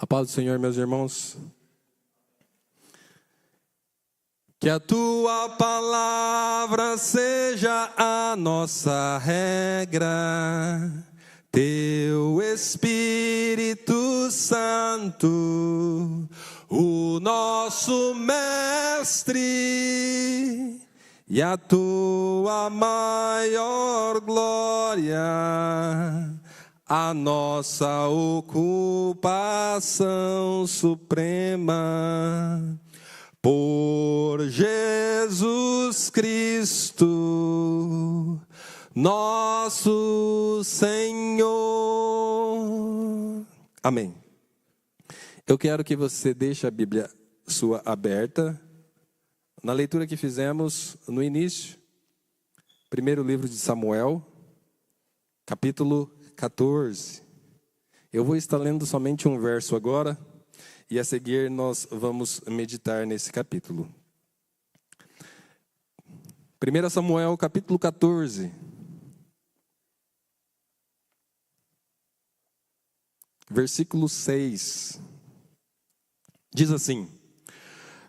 A paz do Senhor, meus irmãos. Que a tua palavra seja a nossa regra, teu Espírito Santo, o nosso mestre, e a tua maior glória, a nossa ocupação suprema. Por Jesus Cristo, nosso Senhor. Amém. Eu quero que você deixe a Bíblia sua aberta na leitura que fizemos no início. Primeiro livro de Samuel, capítulo 14. Eu vou estar lendo somente um verso agora. E a seguir nós vamos meditar nesse capítulo. 1 Samuel capítulo 14. Versículo 6. Diz assim: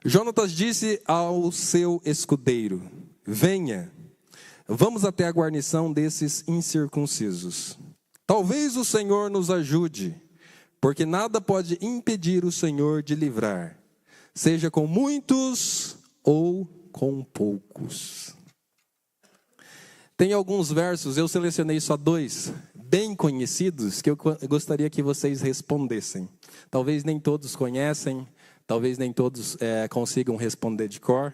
Jonatas disse ao seu escudeiro: venha, vamos até a guarnição desses incircuncisos. Talvez o Senhor nos ajude, porque nada pode impedir o Senhor de livrar, seja com muitos ou com poucos. Tem alguns versos, eu selecionei só 2, bem conhecidos, que eu gostaria que vocês respondessem. Talvez nem todos conhecem, talvez nem todos consigam responder de cor.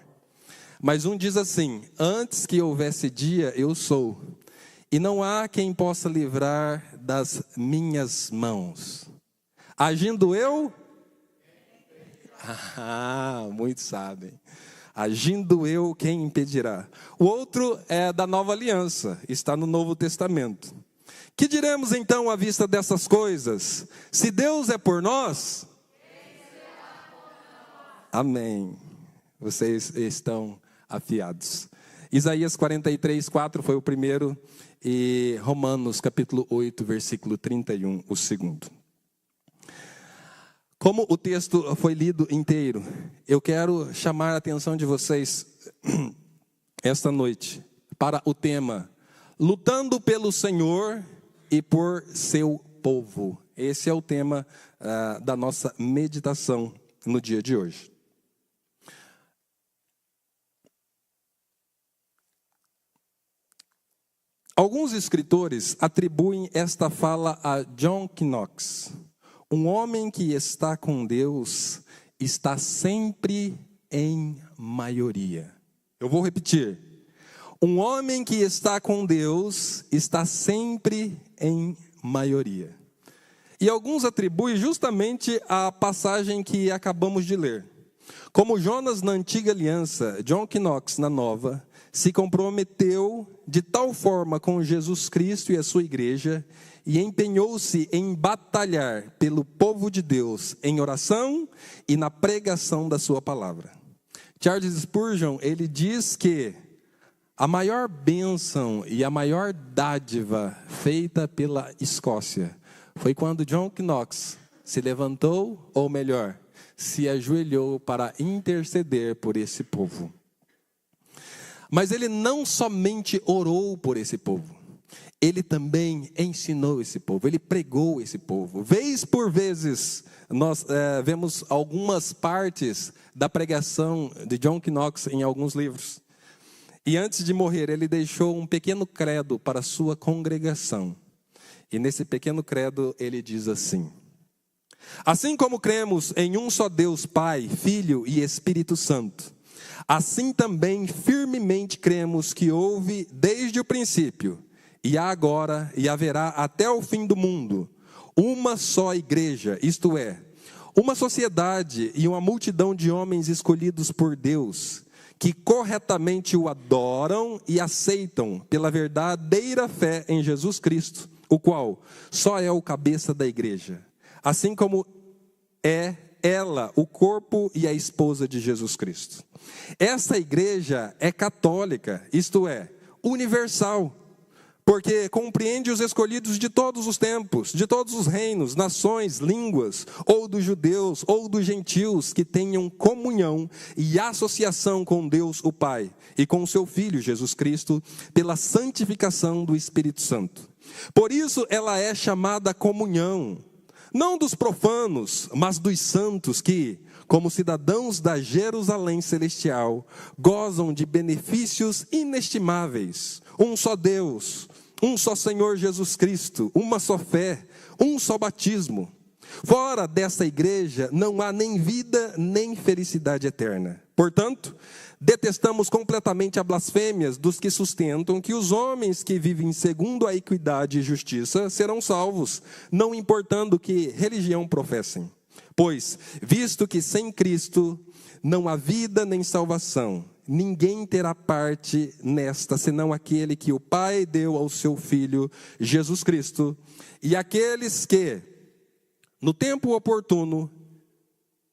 Mas um diz assim: antes que houvesse dia, eu sou, e não há quem possa livrar das minhas mãos. Agindo eu? Muitos sabem. Agindo eu, quem impedirá? O outro é da Nova Aliança, está no Novo Testamento. Que diremos então à vista dessas coisas? Se Deus é por nós? Amém. Vocês estão afiados. Isaías 43:4 foi o primeiro e Romanos capítulo 8, versículo 31, o segundo. Como o texto foi lido inteiro, eu quero chamar a atenção de vocês esta noite para o tema Lutando pelo Senhor e por seu povo. Esse é o tema da nossa meditação no dia de hoje. Alguns escritores atribuem esta fala a John Knox. Um homem que está com Deus está sempre em maioria. Eu vou repetir. Um homem que está com Deus está sempre em maioria. E alguns atribuem justamente a passagem que acabamos de ler. Como Jonas na antiga aliança, John Knox na nova, se comprometeu de tal forma com Jesus Cristo e a sua igreja, e empenhou-se em batalhar pelo povo de Deus em oração e na pregação da sua palavra. Charles Spurgeon, ele diz que a maior bênção e a maior dádiva feita pela Escócia foi quando John Knox se levantou, ou melhor, se ajoelhou para interceder por esse povo. Mas ele não somente orou por esse povo, ele também ensinou esse povo, ele pregou esse povo. Vez por vezes, nós vemos algumas partes da pregação de John Knox em alguns livros. E antes de morrer, ele deixou um pequeno credo para a sua congregação. E nesse pequeno credo, ele diz assim: assim como cremos em um só Deus, Pai, Filho e Espírito Santo, assim também firmemente cremos que houve desde o princípio, e há agora e haverá até o fim do mundo, uma só igreja, isto é, uma sociedade e uma multidão de homens escolhidos por Deus, que corretamente o adoram e aceitam pela verdadeira fé em Jesus Cristo, o qual só é o cabeça da igreja, assim como é ela o corpo e a esposa de Jesus Cristo. Essa igreja é católica, isto é, universal. porque compreende os escolhidos de todos os tempos, de todos os reinos, nações, línguas, ou dos judeus, ou dos gentios, que tenham comunhão e associação com Deus o Pai e com o seu Filho Jesus Cristo, pela santificação do Espírito Santo. Por isso ela é chamada comunhão, não dos profanos, mas dos santos que, como cidadãos da Jerusalém celestial, gozam de benefícios inestimáveis. Um só Deus, um só Senhor Jesus Cristo, uma só fé, um só batismo. Fora dessa igreja não há nem vida, nem felicidade eterna. Portanto, detestamos completamente as blasfêmias dos que sustentam que os homens que vivem segundo a equidade e justiça serão salvos, não importando que religião professem. Pois, visto que sem Cristo não há vida nem salvação, ninguém terá parte nesta, senão aquele que o Pai deu ao seu Filho, Jesus Cristo, e aqueles que, no tempo oportuno,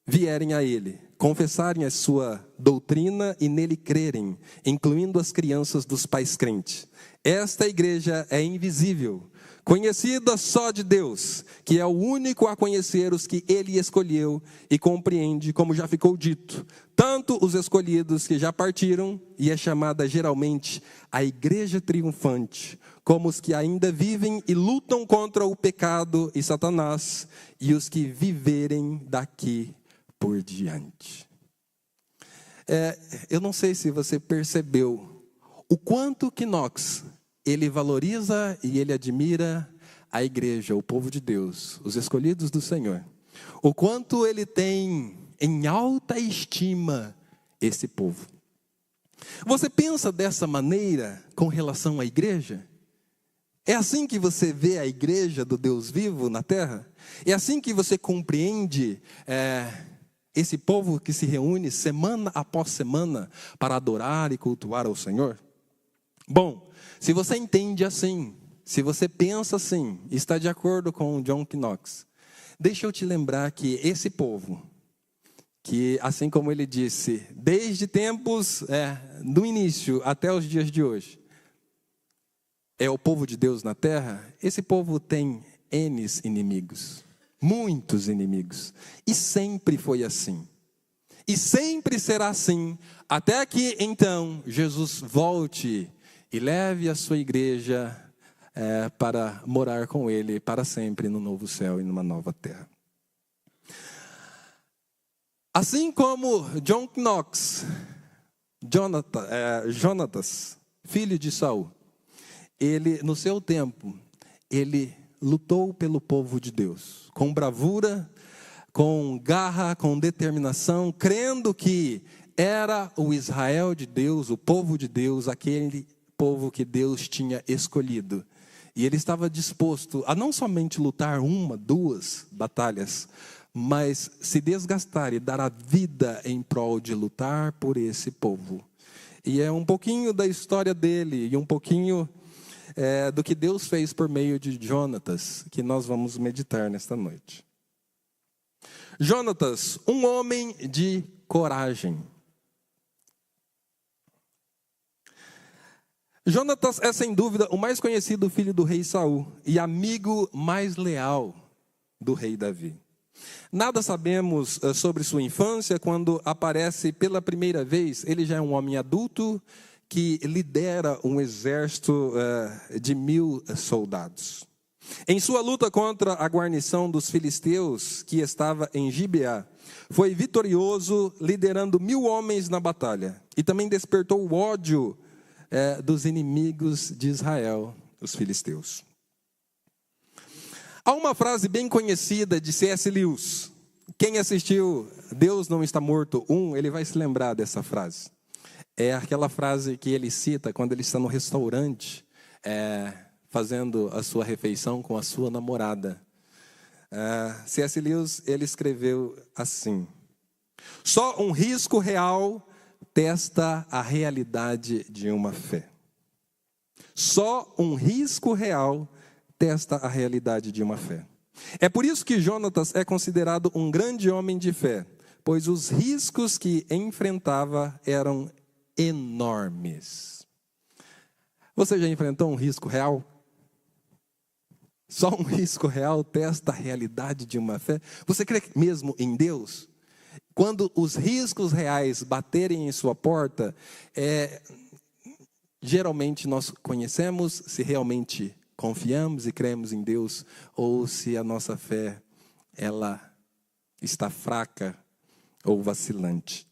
vierem a Ele, confessarem a sua doutrina e nele crerem, incluindo as crianças dos pais crentes. Esta igreja é invisível, conhecida só de Deus, que é o único a conhecer os que Ele escolheu e compreende, como já ficou dito, tanto os escolhidos que já partiram, e é chamada geralmente a igreja triunfante, como os que ainda vivem e lutam contra o pecado e Satanás, e os que viverem daqui por diante. Eu não sei se você percebeu o quanto que Knox, ele valoriza e ele admira a igreja, o povo de Deus, os escolhidos do Senhor. O quanto ele tem em alta estima esse povo. Você pensa dessa maneira com relação à igreja? É assim que você vê a igreja do Deus vivo na terra? É assim que você compreende esse povo que se reúne semana após semana para adorar e cultuar ao Senhor? Bom, se você entende assim, se você pensa assim, está de acordo com John Knox, deixa eu te lembrar que esse povo, que assim como ele disse, desde tempos do início até os dias de hoje, é o povo de Deus na terra, esse povo tem N inimigos, muitos inimigos, e sempre foi assim, e sempre será assim, até que então Jesus volte e leve a sua igreja para morar com Ele para sempre no novo céu e numa nova terra. Assim como John Knox, Jonatas, filho de Saul, ele, no seu tempo, ele lutou pelo povo de Deus, com bravura, com garra, com determinação, crendo que era o Israel de Deus, o povo de Deus, aquele povo que Deus tinha escolhido. E ele estava disposto a não somente lutar 1, 2 batalhas, mas se desgastar e dar a vida em prol de lutar por esse povo. E é um pouquinho da história dele, e um pouquinho do que Deus fez por meio de Jonatas, que nós vamos meditar nesta noite. Jonatas, um homem de coragem. Jonatas é sem dúvida o mais conhecido filho do rei Saul e amigo mais leal do rei Davi. Nada sabemos sobre sua infância. Quando aparece pela primeira vez, ele já é um homem adulto que lidera um exército de 1000 soldados. Em sua luta contra a guarnição dos filisteus, que estava em Gibeá, foi vitorioso, liderando 1000 homens na batalha. E também despertou o ódio dos inimigos de Israel, os filisteus. Há uma frase bem conhecida de C.S. Lewis. Quem assistiu Deus Não Está Morto 1, ele vai se lembrar dessa frase. É aquela frase que ele cita quando ele está no restaurante, fazendo a sua refeição com a sua namorada. C.S. Lewis, ele escreveu assim: só um risco real testa a realidade de uma fé. Só um risco real testa a realidade de uma fé. É por isso que Jonatas é considerado um grande homem de fé, pois os riscos que enfrentava eram enormes. Você já enfrentou um risco real? Só um risco real testa a realidade de uma fé? Você crê mesmo em Deus? Quando os riscos reais baterem em sua porta, geralmente nós conhecemos se realmente confiamos e cremos em Deus ou se a nossa fé ela está fraca ou vacilante.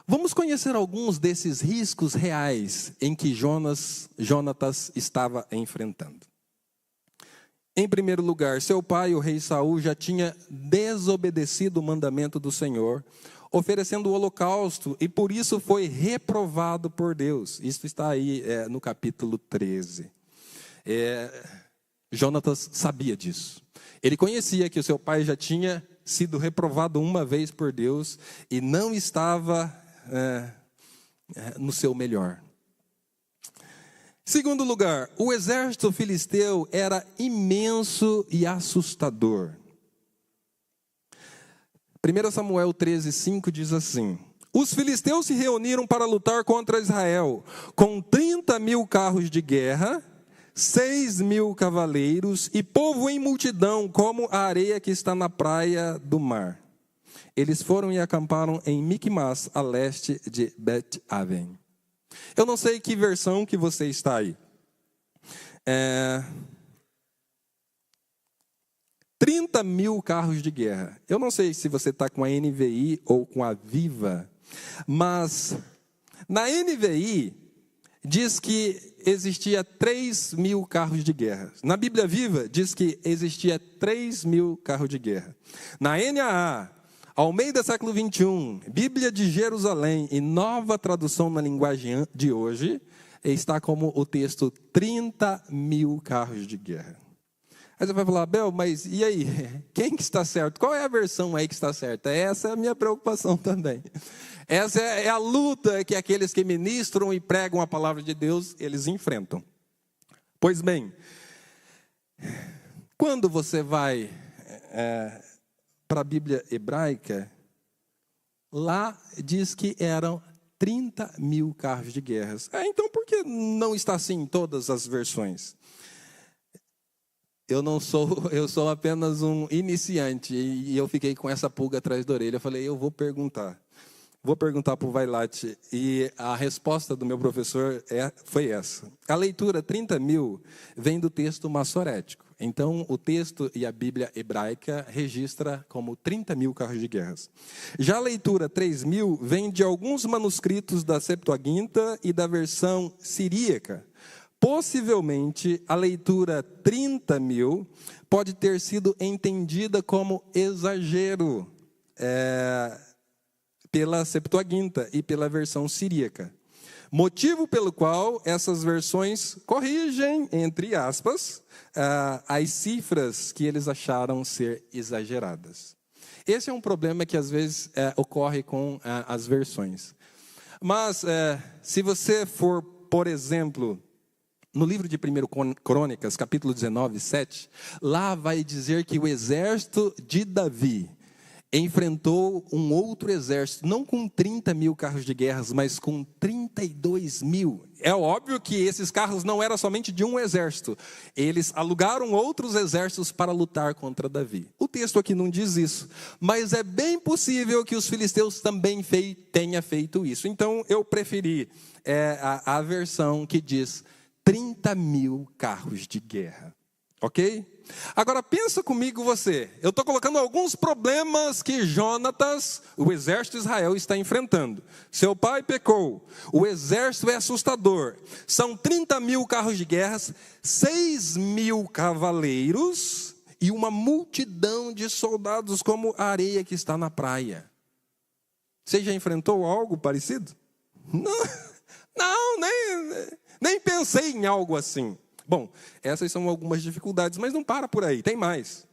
Vamos conhecer alguns desses riscos reais em que Jonatas estava enfrentando. Em primeiro lugar, seu pai, o rei Saul, já tinha desobedecido o mandamento do Senhor, oferecendo o holocausto, e por isso foi reprovado por Deus. Isso está aí no capítulo 13. Jonatas sabia disso. Ele conhecia que o seu pai já tinha sido reprovado uma vez por Deus e não estava no seu melhor. Segundo lugar, o exército filisteu era imenso e assustador. 1 Samuel 13:5 diz assim: os filisteus se reuniram para lutar contra Israel, com 30.000 carros de guerra, 6.000 cavaleiros e povo em multidão, como a areia que está na praia do mar. Eles foram e acamparam em Micmas, a leste de Bet-Aven. Eu não sei que versão que você está aí. 30.000 carros de guerra. Eu não sei se você está com a NVI ou com a Viva, mas na NVI diz que existia 3.000 carros de guerra. Na Bíblia Viva diz que existia 3.000 carros de guerra. Na NAA, Almeida século 21, Bíblia de Jerusalém e nova tradução na linguagem de hoje, está como o texto 30.000 carros de guerra. Aí você vai falar, Abel, mas e aí? Quem que está certo? Qual é a versão aí que está certa? Essa é a minha preocupação também. Essa é a luta que aqueles que ministram e pregam a palavra de Deus, eles enfrentam. Pois bem, quando você vai para a Bíblia hebraica, lá diz que eram 30.000 carros de guerra. Então por que não está assim em todas as versões? Eu sou apenas um iniciante e eu fiquei com essa pulga atrás da orelha. Eu falei, eu vou perguntar para o Vailate. E a resposta do meu professor foi essa. A leitura 30.000 vem do texto massorético. Então, o texto e a Bíblia hebraica registra como 30.000 carros de guerra. Já a leitura 3.000 vem de alguns manuscritos da Septuaginta e da versão siríaca. Possivelmente, a leitura 30.000 pode ter sido entendida como exagero pela Septuaginta e pela versão siríaca. Motivo pelo qual essas versões corrigem, entre aspas, as cifras que eles acharam ser exageradas. Esse é um problema que às vezes ocorre com as versões. Mas se você for, por exemplo, no livro de 1 Crônicas, capítulo 19, 7, lá vai dizer que o exército de Davi enfrentou um outro exército, não com 30.000 carros de guerra, mas com 32.000. É óbvio que esses carros não eram somente de um exército. Eles alugaram outros exércitos para lutar contra Davi. O texto aqui não diz isso, mas é bem possível que os filisteus também tenham feito isso. Então eu preferi a versão que diz 30.000 carros de guerra. Ok? Agora pensa comigo você. Eu estou colocando alguns problemas que Jonatas, o exército de Israel, está enfrentando. Seu pai pecou. O exército é assustador. São 30.000 carros de guerra, 6.000 cavaleiros e uma multidão de soldados como a areia que está na praia. Você já enfrentou algo parecido? Não, nem pensei em algo assim. Bom, essas são algumas dificuldades, mas não para por aí, tem mais.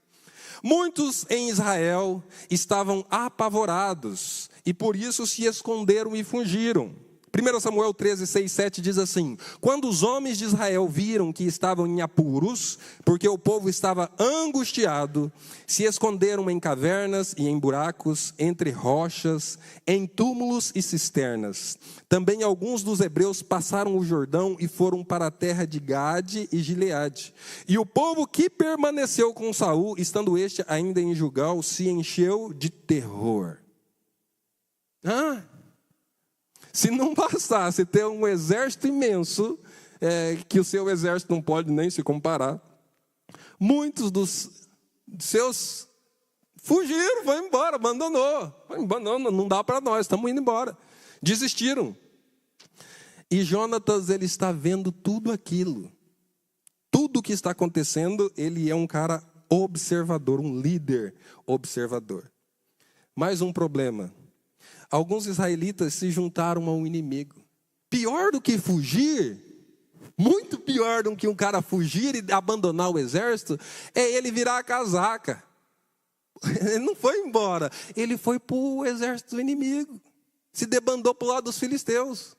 Muitos em Israel estavam apavorados e por isso se esconderam e fugiram. 1 Samuel 13, 6, 7 diz assim: quando os homens de Israel viram que estavam em apuros, porque o povo estava angustiado, se esconderam em cavernas e em buracos, entre rochas, em túmulos e cisternas. Também alguns dos hebreus passaram o Jordão e foram para a terra de Gade e Gileade. E o povo que permaneceu com Saul, estando este ainda em Gilgal, se encheu de terror. Se não bastasse ter um exército imenso, que o seu exército não pode nem se comparar, muitos dos seus fugiram, foram embora, abandonou, não dá para nós, estamos indo embora, desistiram. E Jonatas, ele está vendo tudo aquilo, tudo o que está acontecendo. Ele é um cara observador, um líder observador. Mais um problema: alguns israelitas se juntaram ao inimigo. Pior do que fugir, muito pior do que um cara fugir e abandonar o exército, é ele virar a casaca. Ele não foi embora, ele foi para o exército do inimigo, se debandou para o lado dos filisteus.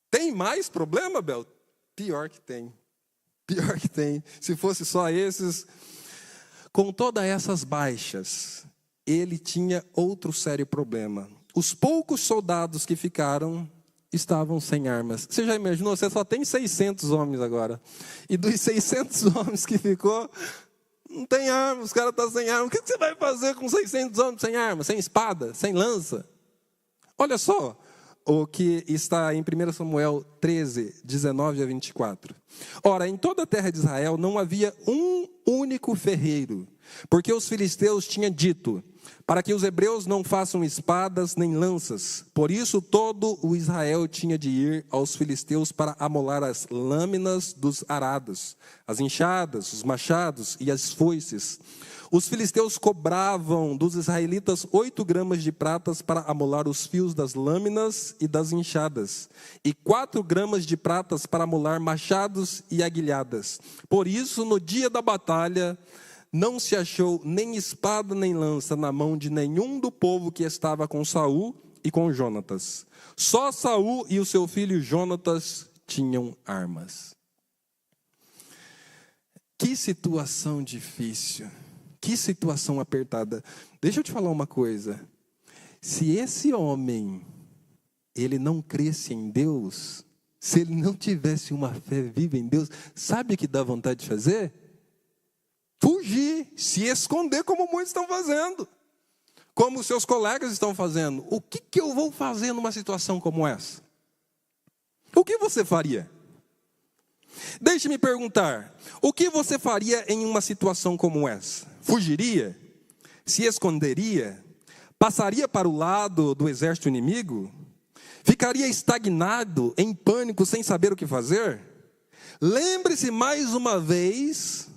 Tem mais problema, Bel? Pior que tem. Pior que tem. Se fosse só esses. Com todas essas baixas, ele tinha outro sério problema. Os poucos soldados que ficaram estavam sem armas. Você já imaginou? Você só tem 600 homens agora. E dos 600 homens que ficou, não tem arma, os caras estão sem arma. O que você vai fazer com 600 homens sem arma, sem espada, sem lança? Olha só o que está em 1 Samuel 13, 19 a 24. Ora, em toda a terra de Israel não havia um único ferreiro, porque os filisteus tinham dito, para que os hebreus não façam espadas nem lanças. Por isso todo o Israel tinha de ir aos filisteus para amolar as lâminas dos arados, as enxadas, os machados e as foices. Os filisteus cobravam dos israelitas 8 gramas de pratas para amolar os fios das lâminas e das enxadas, e 4 gramas de pratas para amolar machados e aguilhadas. Por isso, no dia da batalha, não se achou nem espada nem lança na mão de nenhum do povo que estava com Saul e com Jonatas. Só Saul e o seu filho Jonatas tinham armas. Que situação difícil. Que situação apertada. Deixa eu te falar uma coisa. Se esse homem, ele não cresce em Deus, se ele não tivesse uma fé viva em Deus, sabe o que dá vontade de fazer? Fugir, se esconder como muitos estão fazendo. Como os seus colegas estão fazendo. O que eu vou fazer numa situação como essa? O que você faria? Deixe-me perguntar, o que você faria em uma situação como essa? Fugiria? Se esconderia? Passaria para o lado do exército inimigo? Ficaria estagnado, em pânico, sem saber o que fazer? Lembre-se mais uma vez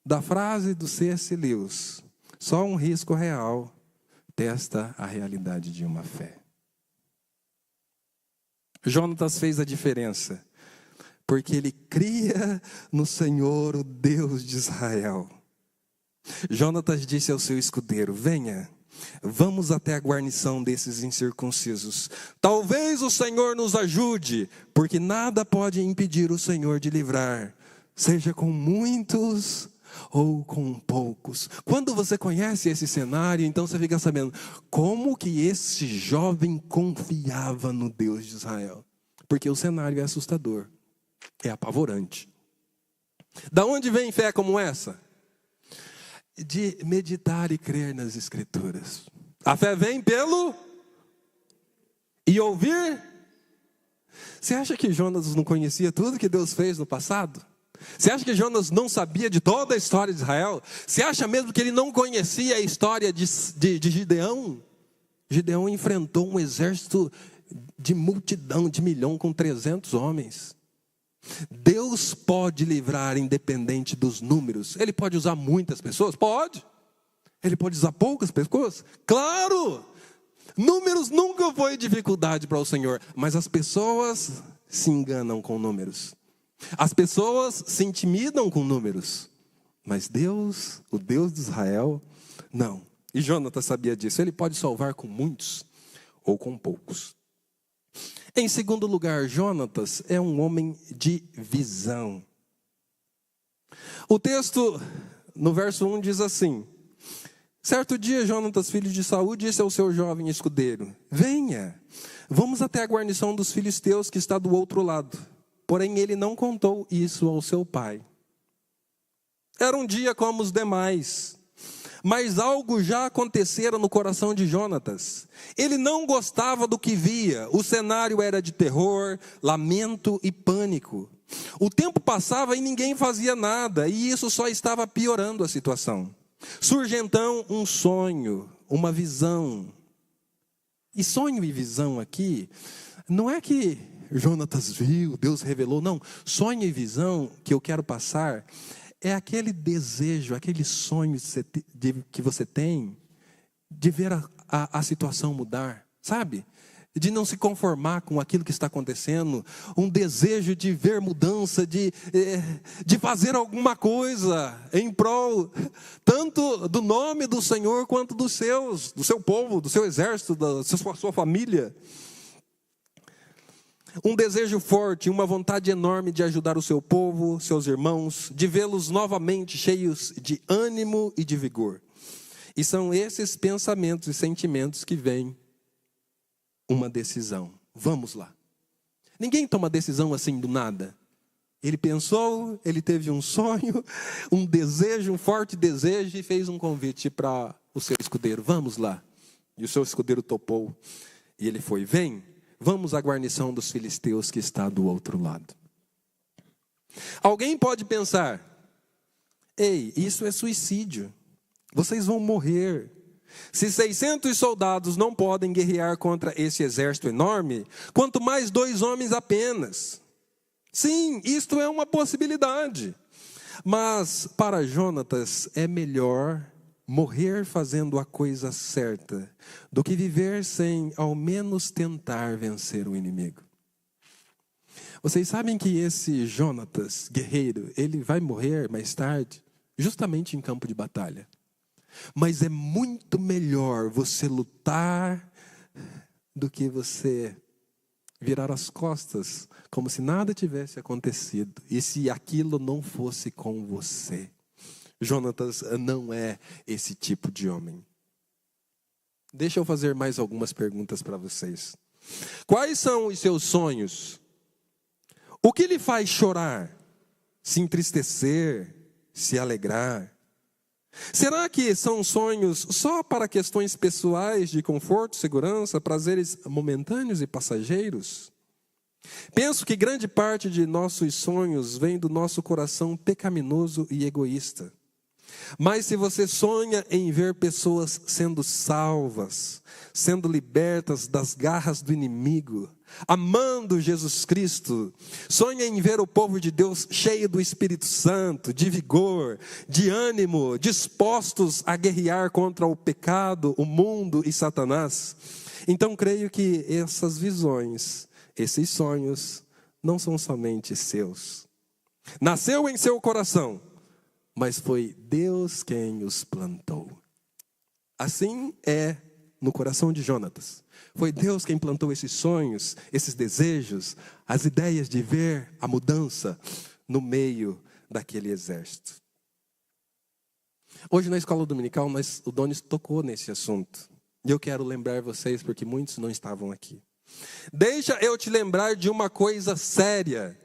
da frase do C.S. Lewis: só um risco real testa a realidade de uma fé. Jonatas fez a diferença, porque ele cria no Senhor, o Deus de Israel. Jonatas disse ao seu escudeiro: venha, vamos até a guarnição desses incircuncisos. Talvez o Senhor nos ajude, porque nada pode impedir o Senhor de livrar, seja com muitos ou com poucos. Quando você conhece esse cenário, então você fica sabendo como que esse jovem confiava no Deus de Israel. Porque o cenário é assustador, é apavorante. Da onde vem fé como essa? De meditar e crer nas Escrituras. A fé vem pelo e ouvir. Você acha que Jonas não conhecia tudo que Deus fez no passado? Você acha que Jonas não sabia de toda a história de Israel? Você acha mesmo que ele não conhecia a história de Gideão? Gideão enfrentou um exército de multidão, de milhão, com 300 homens. Deus pode livrar independente dos números. Ele pode usar muitas pessoas? Pode. Ele pode usar poucas pessoas? Claro. Números nunca foi dificuldade para o Senhor, mas as pessoas se enganam com números. As pessoas se intimidam com números, mas Deus, o Deus de Israel, não. E Jonatas sabia disso. Ele pode salvar com muitos ou com poucos. Em segundo lugar, Jonatas é um homem de visão. O texto, no verso 1, diz assim: certo dia, Jonatas, filho de Saul, disse ao seu jovem escudeiro: venha, vamos até a guarnição dos filisteus que está do outro lado. Porém, ele não contou isso ao seu pai. Era um dia como os demais, mas algo já acontecera no coração de Jonatas. Ele não gostava do que via. O cenário era de terror, lamento e pânico. O tempo passava e ninguém fazia nada, e isso só estava piorando a situação. Surge então um sonho, uma visão. E sonho e visão aqui, não é que Jonatas viu, Deus revelou, não. Sonho e visão que eu quero passar é aquele desejo, aquele sonho que você tem de ver a situação mudar, sabe? De não se conformar com aquilo que está acontecendo, um desejo de ver mudança, de fazer alguma coisa em prol, tanto do nome do Senhor, quanto do seu povo, do seu exército, da sua família. Um desejo forte, uma vontade enorme de ajudar o seu povo, seus irmãos, de vê-los novamente cheios de ânimo e de vigor. E são esses pensamentos e sentimentos que vêm uma decisão. Vamos lá. Ninguém toma decisão assim do nada. Ele pensou, ele teve um sonho, um desejo, um forte desejo e fez um convite para o seu escudeiro. Vamos lá. E o seu escudeiro topou. E ele foi, vem, vamos à guarnição dos filisteus que está do outro lado. Alguém pode pensar, ei, isso é suicídio. Vocês vão morrer. Se 600 soldados não podem guerrear contra esse exército enorme, quanto mais 2 homens apenas. Sim, isto é uma possibilidade. Mas para Jonatas é melhor morrer fazendo a coisa certa do que viver sem ao menos tentar vencer o inimigo. Vocês sabem que esse Jonatas, guerreiro, ele vai morrer mais tarde, justamente em campo de batalha. Mas é muito melhor você lutar do que você virar as costas, como se nada tivesse acontecido, e se aquilo não fosse com você. Jonatas não é esse tipo de homem. Deixa eu fazer mais algumas perguntas para vocês. Quais são os seus sonhos? O que lhe faz chorar? Se entristecer? Se alegrar? Será que são sonhos só para questões pessoais de conforto, segurança, prazeres momentâneos e passageiros? Penso que grande parte de nossos sonhos vem do nosso coração pecaminoso e egoísta. Mas se você sonha em ver pessoas sendo salvas, sendo libertas das garras do inimigo, amando Jesus Cristo, sonha em ver o povo de Deus cheio do Espírito Santo, de vigor, de ânimo, dispostos a guerrear contra o pecado, o mundo e Satanás, então creio que essas visões, esses sonhos, não são somente seus. Nasceu em seu coração, mas foi Deus quem os plantou. Assim é no coração de Jonatas. Foi Deus quem plantou esses sonhos, esses desejos, as ideias de ver a mudança no meio daquele exército. Hoje na escola dominical, o Donis tocou nesse assunto. E eu quero lembrar vocês, porque muitos não estavam aqui. Deixa eu te lembrar de uma coisa séria.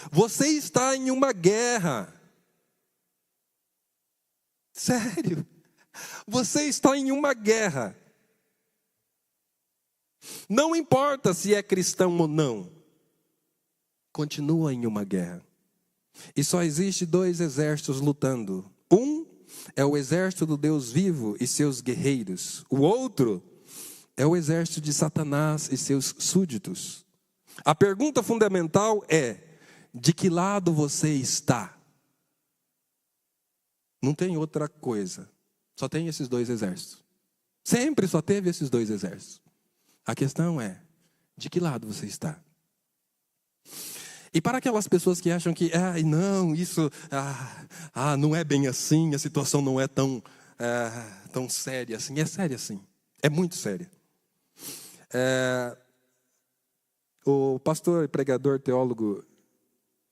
Você está em uma guerra. Sério, você está em uma guerra. Não importa se é cristão ou não, continua em uma guerra. E só existe 2 exércitos lutando. Um é o exército do Deus vivo e seus guerreiros. O outro é o exército de Satanás e seus súditos. A pergunta fundamental é: de que lado você está? Não tem outra coisa. Só tem esses 2 exércitos. Sempre só teve esses 2 exércitos. A questão é, de que lado você está? E para aquelas pessoas que acham que, não, isso não é bem assim, a situação não é tão séria assim. É séria assim. É muito séria. O pastor e pregador teólogo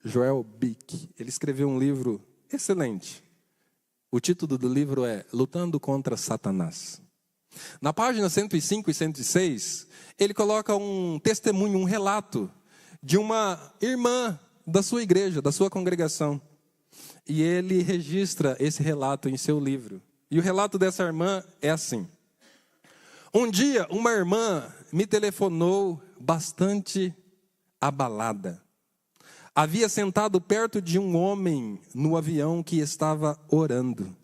Joel Bick, ele escreveu um livro excelente. O título do livro é Lutando contra Satanás. Na página 105 e 106, ele coloca um testemunho, um relato de uma irmã da sua igreja, da sua congregação. E ele registra esse relato em seu livro. E o relato dessa irmã é assim: um dia, uma irmã me telefonou bastante abalada. Havia sentado perto de um homem no avião que estava orando.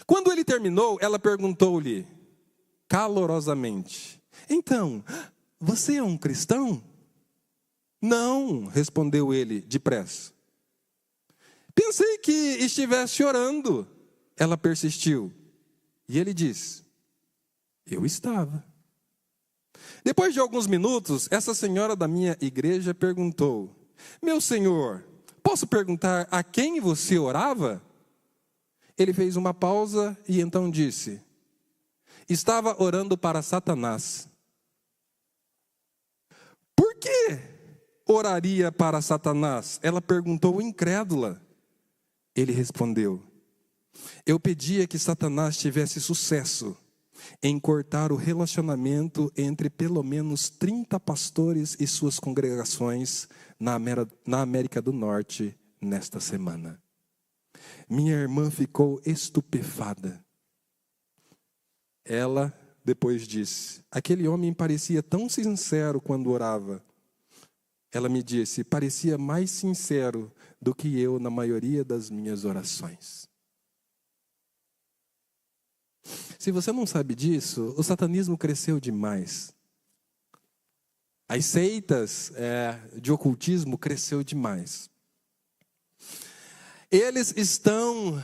Quando ele terminou, ela perguntou-lhe calorosamente: então, você é um cristão? Não, respondeu ele depressa. Pensei que estivesse orando. Ela persistiu. E ele disse: eu estava. Depois de alguns minutos, essa senhora da minha igreja perguntou: meu senhor, posso perguntar a quem você orava? Ele fez uma pausa e então disse: estava orando para Satanás. Por que oraria para Satanás? Ela perguntou incrédula. Ele respondeu: eu pedia que Satanás tivesse sucesso em cortar o relacionamento entre pelo menos 30 pastores e suas congregações na América do Norte nesta semana. Minha irmã ficou estupefada. Ela depois disse: aquele homem parecia tão sincero quando orava. Ela me disse: parecia mais sincero do que eu na maioria das minhas orações. Se você não sabe disso, o satanismo cresceu demais. As seitas de ocultismo cresceu demais. Eles estão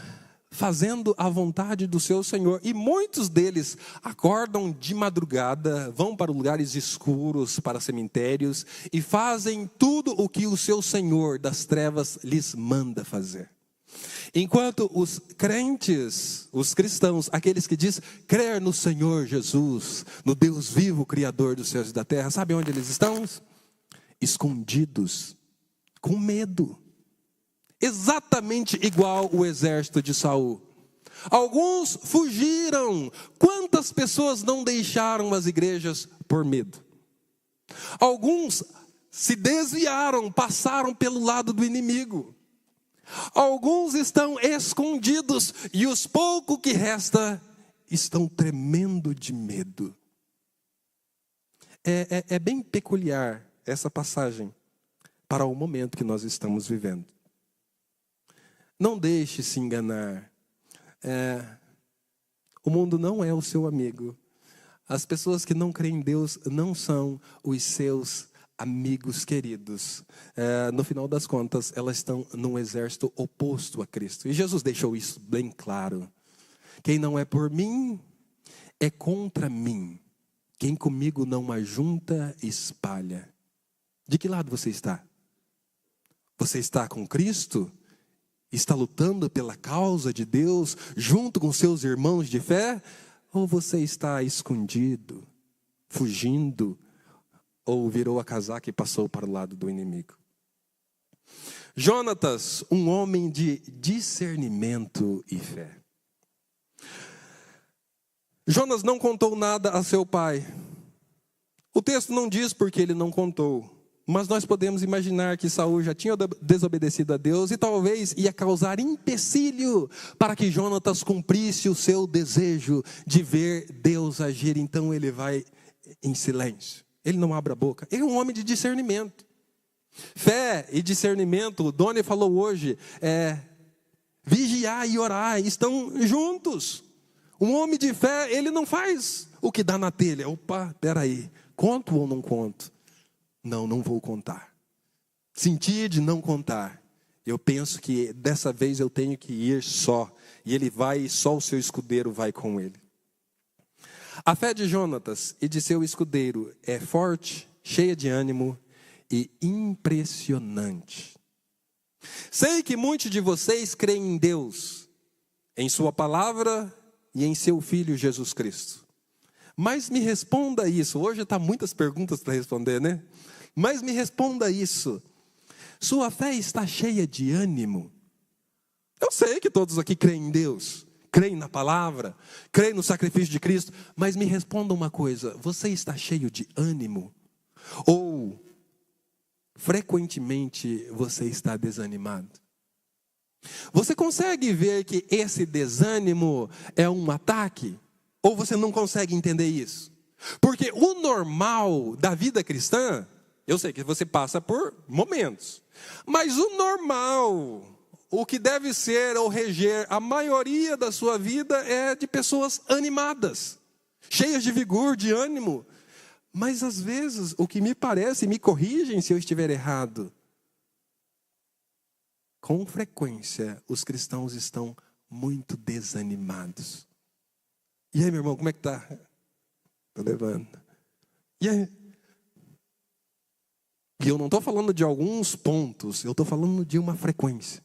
fazendo a vontade do seu Senhor. E muitos deles acordam de madrugada, vão para lugares escuros, para cemitérios, e fazem tudo o que o seu Senhor das trevas lhes manda fazer. Enquanto os crentes, os cristãos, aqueles que dizem crer no Senhor Jesus, no Deus vivo, Criador dos céus e da terra, sabe onde eles estão? Escondidos, com medo. Exatamente igual o exército de Saul. Alguns fugiram. Quantas pessoas não deixaram as igrejas por medo? Alguns se desviaram, passaram pelo lado do inimigo. Alguns estão escondidos e os poucos que resta estão tremendo de medo. É bem peculiar essa passagem para o momento que nós estamos vivendo. Não deixe se enganar. O mundo não é o seu amigo. As pessoas que não creem em Deus não são os seus amigos queridos. No final das contas, elas estão num exército oposto a Cristo. E Jesus deixou isso bem claro. Quem não é por mim, é contra mim. Quem comigo não ajunta, espalha. De que lado você está? Você está com Cristo? Está lutando pela causa de Deus, junto com seus irmãos de fé? Ou você está escondido, fugindo, ou virou a casaca e passou para o lado do inimigo? Jonatas, um homem de discernimento e fé. Jonas não contou nada a seu pai. O texto não diz porque ele não contou, mas nós podemos imaginar que Saul já tinha desobedecido a Deus e talvez ia causar empecilho para que Jonatas cumprisse o seu desejo de ver Deus agir. Então ele vai em silêncio. Ele não abre a boca. Ele é um homem de discernimento. Fé e discernimento, o Doni falou hoje, vigiar e orar estão juntos. Um homem de fé, ele não faz o que dá na telha. Opa, peraí, conto ou não conto? Não vou contar. Senti de não contar. Eu penso que dessa vez eu tenho que ir só. E ele vai e só o seu escudeiro vai com ele. A fé de Jonatas e de seu escudeiro é forte, cheia de ânimo e impressionante. Sei que muitos de vocês creem em Deus, em sua palavra e em seu Filho Jesus Cristo. Mas me responda isso. Hoje está muitas perguntas para responder, né? Mas me responda isso. Sua fé está cheia de ânimo? Eu sei que todos aqui creem em Deus, creem na palavra, creem no sacrifício de Cristo. Mas me responda uma coisa. Você está cheio de ânimo? Ou, frequentemente, você está desanimado? Você consegue ver que esse desânimo é um ataque? Ou você não consegue entender isso? Porque o normal da vida cristã, eu sei que você passa por momentos, mas o normal, o que deve ser ou reger a maioria da sua vida é de pessoas animadas, cheias de vigor, de ânimo. Mas às vezes, o que me parece, me corrigem se eu estiver errado, com frequência os cristãos estão muito desanimados. E aí, meu irmão, como é que tá? Tô levando. E aí? E eu não estou falando de alguns pontos, eu estou falando de uma frequência.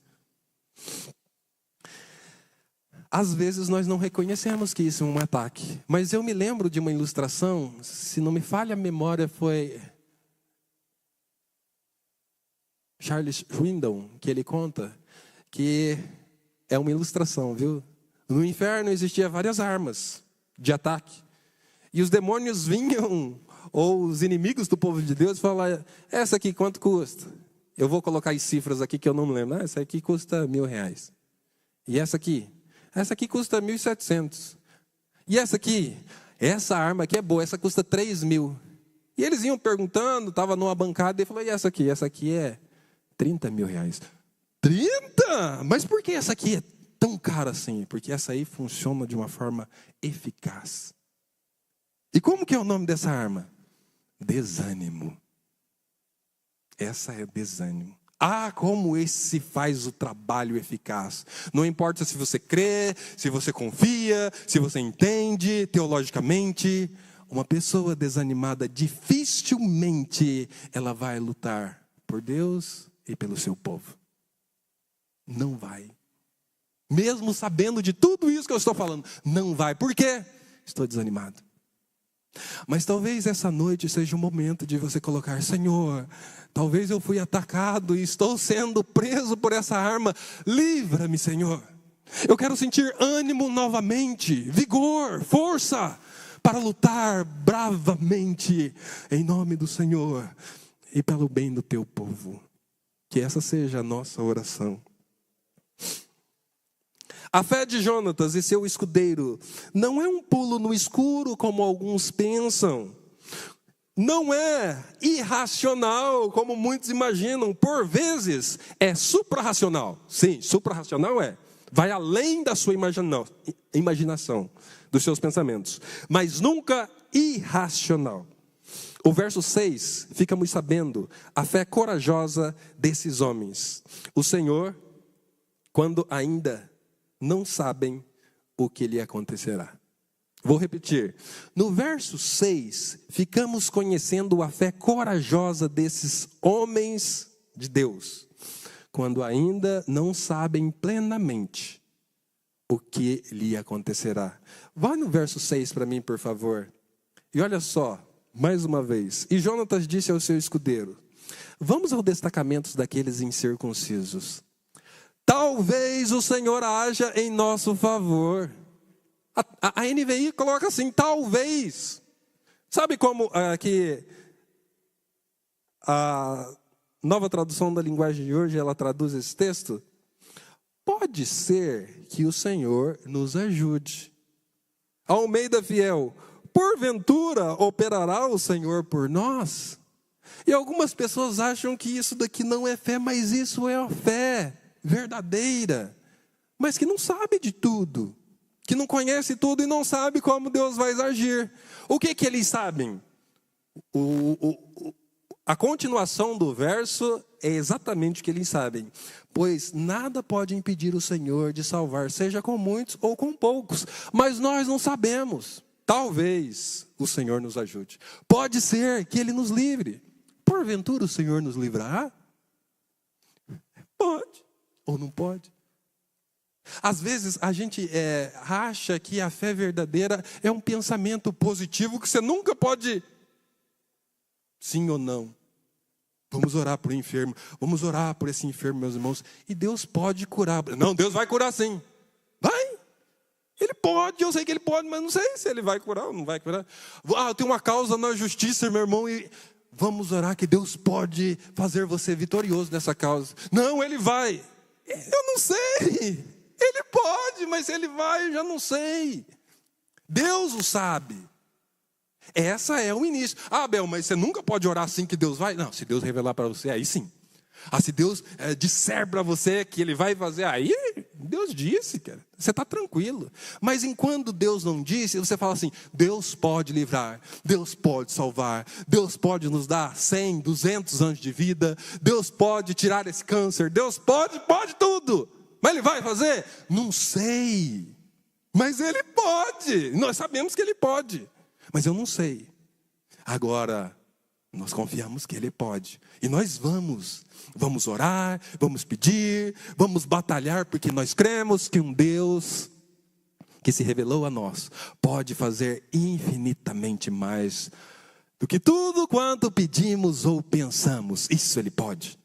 Às vezes nós não reconhecemos que isso é um ataque. Mas eu me lembro de uma ilustração, se não me falha a memória, foi Charles Swindoll, que ele conta, que é uma ilustração, viu? No inferno existia várias armas de ataque. E os demônios vinham, ou os inimigos do povo de Deus, falavam, essa aqui quanto custa? Eu vou colocar as cifras aqui que eu não me lembro. Essa aqui custa R$1.000. E essa aqui? Essa aqui custa 1.700. E essa aqui? Essa arma aqui é boa, essa custa 3.000. E eles iam perguntando, estava numa bancada, e falou, e essa aqui? Essa aqui é R$30.000. 30? Mas por que essa aqui é tão cara assim? Porque essa aí funciona de uma forma eficaz. E como que é o nome dessa arma? Desânimo. Essa é desânimo. Ah, como esse faz o trabalho eficaz. Não importa se você crê, se você confia, se você entende teologicamente. Uma pessoa desanimada, dificilmente ela vai lutar por Deus e pelo seu povo. Não vai. Mesmo sabendo de tudo isso que eu estou falando, não vai. Por quê? Estou desanimado. Mas talvez essa noite seja o momento de você colocar, Senhor, talvez eu fui atacado e estou sendo preso por essa arma. Livra-me, Senhor. Eu quero sentir ânimo novamente, vigor, força, para lutar bravamente em nome do Senhor e pelo bem do teu povo. Que essa seja a nossa oração. A fé de Jonatas e seu escudeiro não é um pulo no escuro como alguns pensam. Não é irracional como muitos imaginam. Por vezes é suprarracional. Sim, suprarracional é. Vai além da sua imaginação, dos seus pensamentos. Mas nunca irracional. O verso 6, ficamos sabendo a fé corajosa desses homens. O Senhor, quando ainda não sabem o que lhe acontecerá. Vou repetir. No verso 6, ficamos conhecendo a fé corajosa desses homens de Deus, quando ainda não sabem plenamente o que lhe acontecerá. Vá no verso 6 para mim, por favor. E olha só, mais uma vez. E Jonatas disse ao seu escudeiro, vamos ao destacamento daqueles incircuncisos. Talvez o Senhor haja em nosso favor. A NVI coloca assim, talvez. Sabe como que a nova tradução da linguagem de hoje, ela traduz esse texto? Pode ser que o Senhor nos ajude. Almeida Fiel, porventura operará o Senhor por nós? E algumas pessoas acham que isso daqui não é fé, mas isso é a fé verdadeira, mas que não sabe de tudo, que não conhece tudo e não sabe como Deus vai agir. O que eles sabem? A continuação do verso é exatamente o que eles sabem. Pois nada pode impedir o Senhor de salvar, seja com muitos ou com poucos, mas nós não sabemos. Talvez o Senhor nos ajude. Pode ser que Ele nos livre. Porventura o Senhor nos livrará? Pode. Ou não pode? Às vezes a gente acha que a fé verdadeira é um pensamento positivo que você nunca pode, sim ou não. Vamos orar por um enfermo, vamos orar por esse enfermo, meus irmãos, e Deus pode curar. Não, Deus vai curar sim. Vai. Ele pode, eu sei que ele pode, mas não sei se ele vai curar ou não vai curar. Eu tenho uma causa na justiça, meu irmão, e vamos orar que Deus pode fazer você vitorioso nessa causa. Não, ele vai. Eu não sei. Ele pode, mas se ele vai, eu já não sei. Deus o sabe. Essa é o início. Abel, mas você nunca pode orar assim que Deus vai? Não, se Deus revelar para você, aí sim. Se Deus disser para você que Ele vai fazer, aí Deus disse, cara. Você está tranquilo. Mas enquanto Deus não disse, você fala assim, Deus pode livrar, Deus pode salvar, Deus pode nos dar 100, 200 anos de vida, Deus pode tirar esse câncer, Deus pode tudo. Mas Ele vai fazer? Não sei. Mas Ele pode. Nós sabemos que Ele pode. Mas eu não sei. Agora, nós confiamos que Ele pode. E nós vamos orar, vamos pedir, vamos batalhar, porque nós cremos que um Deus que se revelou a nós pode fazer infinitamente mais do que tudo quanto pedimos ou pensamos. Isso Ele pode.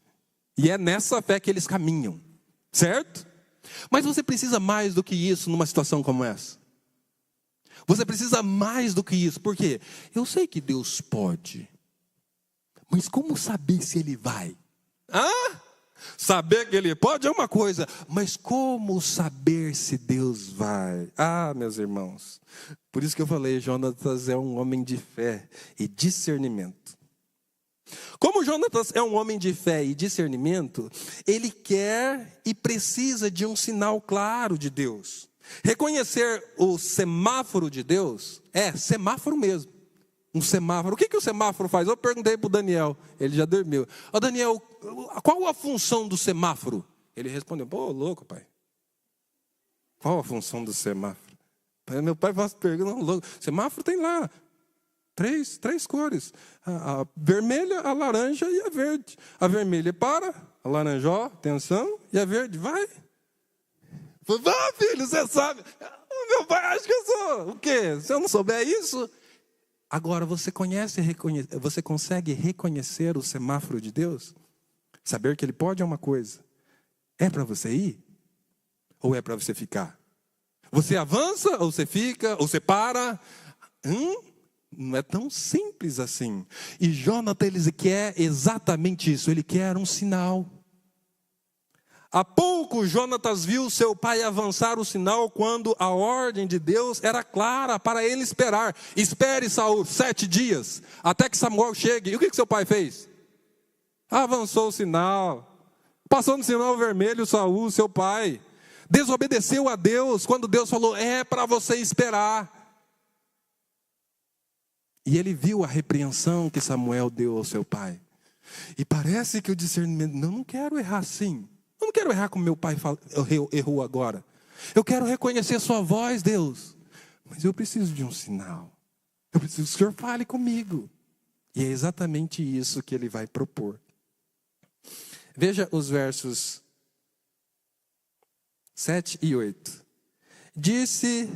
E é nessa fé que eles caminham, certo? Mas você precisa mais do que isso numa situação como essa. Você precisa mais do que isso. Por quê? Eu sei que Deus pode. Mas como saber se Ele vai? Saber que Ele pode é uma coisa. Mas como saber se Deus vai? Meus irmãos. Por isso que eu falei, Jonatas é um homem de fé e discernimento. Como Jonatas é um homem de fé e discernimento, ele quer e precisa de um sinal claro de Deus. Reconhecer o semáforo de Deus semáforo mesmo. Um semáforo. O que o semáforo faz? Eu perguntei para o Daniel, ele já dormiu. Daniel, qual a função do semáforo? Ele respondeu, louco pai. Qual a função do semáforo? Meu pai faz pergunta, louco. Semáforo tem lá três cores. A vermelha, a laranja e a verde. A vermelha para, a laranja, atenção, e a verde vai. Filho, você sabe. Meu pai acha que eu sou. O quê? Se eu não souber isso. Agora, você consegue reconhecer o semáforo de Deus? Saber que Ele pode é uma coisa. É para você ir? Ou é para você ficar? Você avança ou você fica? Ou você para? Não é tão simples assim. E Jonatas, ele quer exatamente isso. Ele quer um sinal. Há pouco Jonatas viu seu pai avançar o sinal quando a ordem de Deus era clara para ele esperar. Espere, Saul, 7 dias, até que Samuel chegue. E o que seu pai fez? Avançou o sinal. Passou no sinal vermelho, Saul, seu pai. Desobedeceu a Deus quando Deus falou, é para você esperar. E ele viu a repreensão que Samuel deu ao seu pai. E parece que o discernimento, não quero errar assim. Eu não quero errar como meu pai errou agora. Eu quero reconhecer sua voz, Deus. Mas eu preciso de um sinal. Eu preciso que o Senhor fale comigo. E é exatamente isso que ele vai propor. Veja os versos 7 e 8. Disse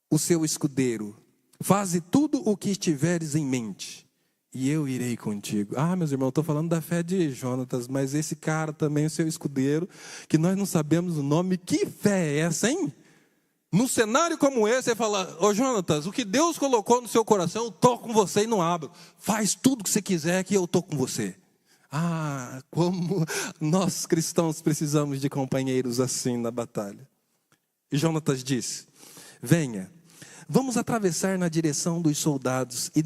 o seu escudeiro, faze tudo o que estiveres em mente. E eu irei contigo. Meus irmãos, eu estou falando da fé de Jonatas, mas esse cara também, o seu escudeiro, que nós não sabemos o nome, que fé é essa, hein? Num cenário como esse, você fala, Jonatas, o que Deus colocou no seu coração, eu estou com você e não abro. Faz tudo o que você quiser que eu estou com você. Como nós cristãos precisamos de companheiros assim na batalha. E Jonatas disse, venha, vamos atravessar na direção dos soldados e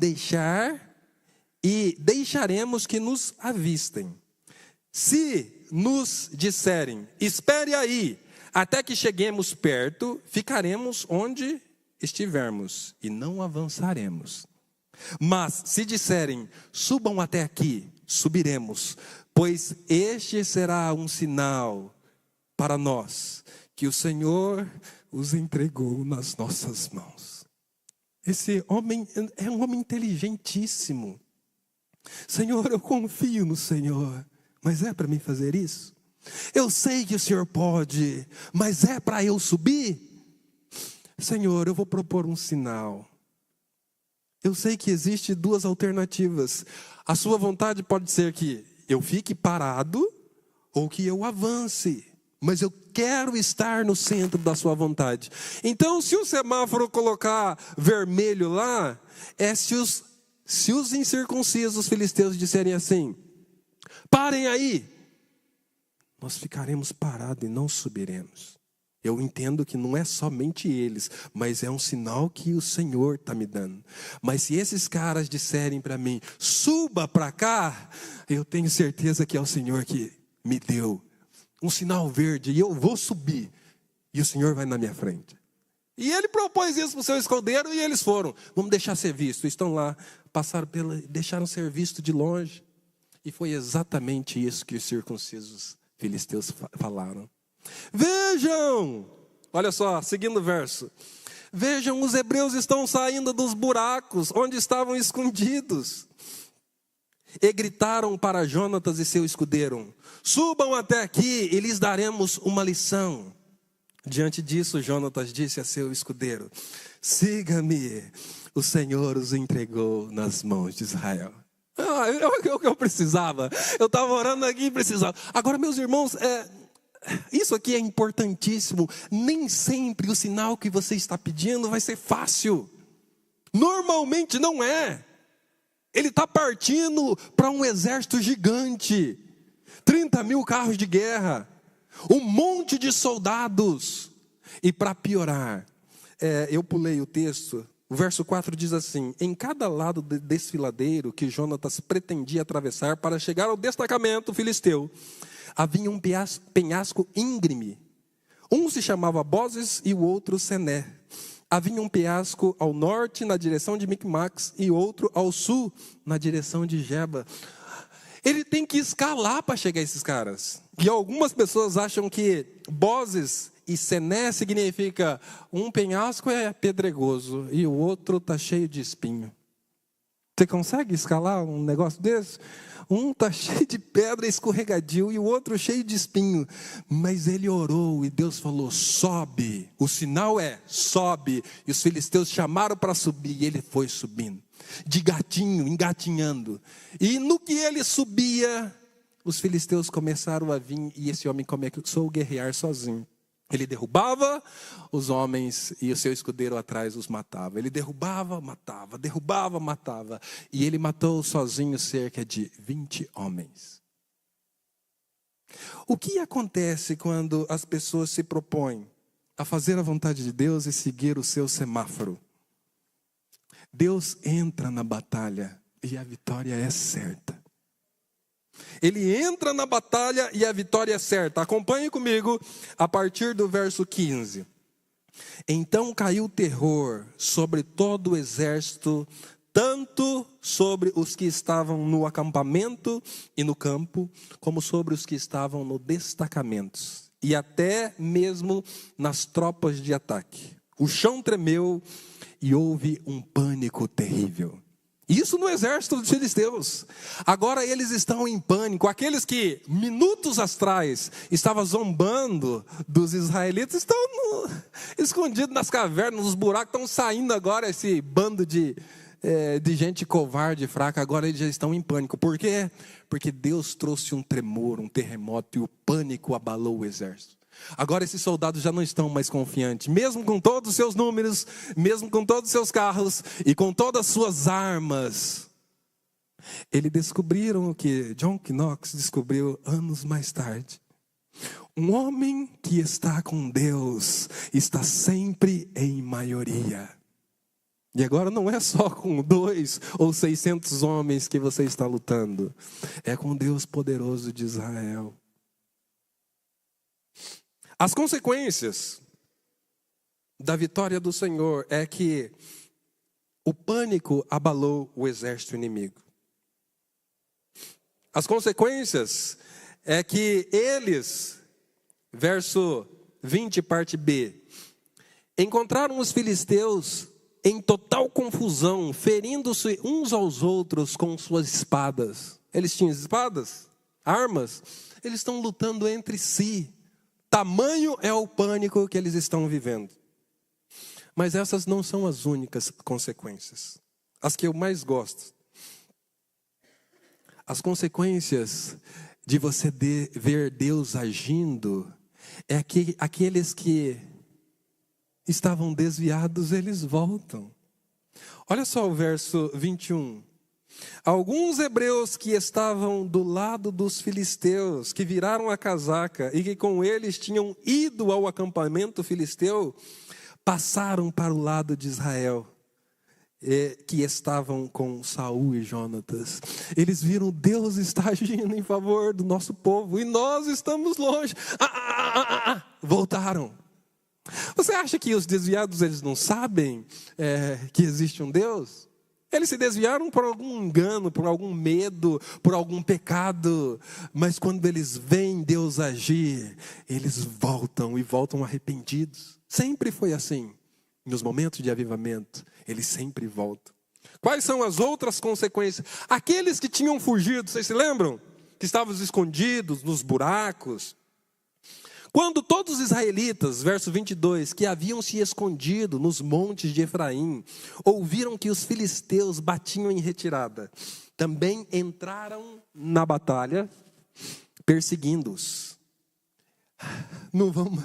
deixaremos que nos avistem. Se nos disserem, espere aí, até que cheguemos perto, ficaremos onde estivermos e não avançaremos. Mas se disserem, subam até aqui, subiremos, pois este será um sinal para nós, que o Senhor os entregou nas nossas mãos. Esse homem é um homem inteligentíssimo. Senhor, eu confio no Senhor, mas é para mim fazer isso? Eu sei que o Senhor pode, mas é para eu subir? Senhor, eu vou propor um sinal. Eu sei que existe duas alternativas. A sua vontade pode ser que eu fique parado ou que eu avance. Mas eu quero estar no centro da sua vontade. Então, se o semáforo colocar vermelho lá, é se os incircuncisos filisteus disserem assim: parem aí, nós ficaremos parados e não subiremos. Eu entendo que não é somente eles, mas é um sinal que o Senhor está me dando. Mas se esses caras disserem para mim, suba para cá, eu tenho certeza que é o Senhor que me deu um sinal verde e eu vou subir. E o Senhor vai na minha frente. E ele propôs isso para o seu escudeiro e eles foram. Vamos deixar ser visto. Estão lá, deixaram ser visto de longe. E foi exatamente isso que os circuncisos filisteus falaram. Vejam, olha só, seguindo o verso. Vejam, os hebreus estão saindo dos buracos onde estavam escondidos. E gritaram para Jonatas e seu escudeiro: subam até aqui e lhes daremos uma lição. Diante disso, Jonatas disse a seu escudeiro: siga-me, o Senhor os entregou nas mãos de Israel. O que eu precisava. Eu estava orando aqui e precisava. Agora, meus irmãos, isso aqui é importantíssimo. Nem sempre o sinal que você está pedindo vai ser fácil. Normalmente não é. Ele está partindo para um exército gigante. 30 mil carros de guerra. Um monte de soldados. E para piorar, eu pulei o texto. O verso 4 diz assim: em cada lado do desfiladeiro que Jonatas pretendia atravessar para chegar ao destacamento filisteu, havia um penhasco íngreme. Um se chamava Bozes e o outro Sené. Havia um penhasco ao norte na direção de Micmax e outro ao sul na direção de Geba. Ele tem que escalar para chegar a esses caras. E algumas pessoas acham que Bozes e Sené significa um penhasco é pedregoso e o outro está cheio de espinho. Você consegue escalar um negócio desse? Um está cheio de pedra, escorregadio, e o outro cheio de espinho. Mas ele orou e Deus falou: sobe. O sinal é: sobe. E os filisteus chamaram para subir e ele foi subindo. De gatinho, engatinhando. E no que ele subia, os filisteus começaram a vir e esse homem começou a guerrear sozinho. Ele derrubava os homens e o seu escudeiro atrás os matava. Ele derrubava, matava. E ele matou sozinho cerca de 20 homens. O que acontece quando as pessoas se propõem a fazer a vontade de Deus e seguir o seu semáforo? Deus entra na batalha e a vitória é certa. Ele entra na batalha e a vitória é certa. Acompanhe comigo a partir do verso 15. Então caiu terror sobre todo o exército, tanto sobre os que estavam no acampamento e no campo, como sobre os que estavam no destacamentos, e até mesmo nas tropas de ataque. O chão tremeu e houve um pânico terrível. Isso no exército dos filisteus. Agora eles estão em pânico. Aqueles que minutos atrás estavam zombando dos israelitas estão escondidos nas cavernas, nos buracos. Estão saindo agora esse bando de gente covarde e fraca. Agora eles já estão em pânico. Por quê? Porque Deus trouxe um tremor, um terremoto, e o pânico abalou o exército. Agora esses soldados já não estão mais confiantes, mesmo com todos os seus números, mesmo com todos os seus carros e com todas as suas armas. Eles descobriram o que John Knox descobriu anos mais tarde. Um homem que está com Deus está sempre em maioria. E agora não é só com 2 ou 600 homens que você está lutando, é com Deus poderoso de Israel. As consequências da vitória do Senhor é que o pânico abalou o exército inimigo. As consequências é que eles, verso 20, parte B, encontraram os filisteus em total confusão, ferindo-se uns aos outros com suas espadas. Eles tinham espadas? armas, eles estão lutando entre si. Tamanho é o pânico que eles estão vivendo. Mas essas não são as únicas consequências. As que eu mais gosto. As consequências de você ver Deus agindo é que aqueles que estavam desviados, eles voltam. Olha só o verso 21. Alguns hebreus que estavam do lado dos filisteus, que viraram a casaca e que com eles tinham ido ao acampamento filisteu, passaram para o lado de Israel, que estavam com Saul e Jonatas. Eles viram, Deus está agindo em favor do nosso povo e nós estamos longe. Voltaram. Você acha que os desviados eles não sabem que existe um Deus? Eles se desviaram por algum engano, por algum medo, por algum pecado. Mas quando eles veem Deus agir, eles voltam e voltam arrependidos. Sempre foi assim. Nos momentos de avivamento, eles sempre voltam. Quais são as outras consequências? Aqueles que tinham fugido, vocês se lembram? Que estavam escondidos nos buracos. Quando todos os israelitas, verso 22, que haviam se escondido nos montes de Efraim, ouviram que os filisteus batiam em retirada, também entraram na batalha, perseguindo-os. Não vamos.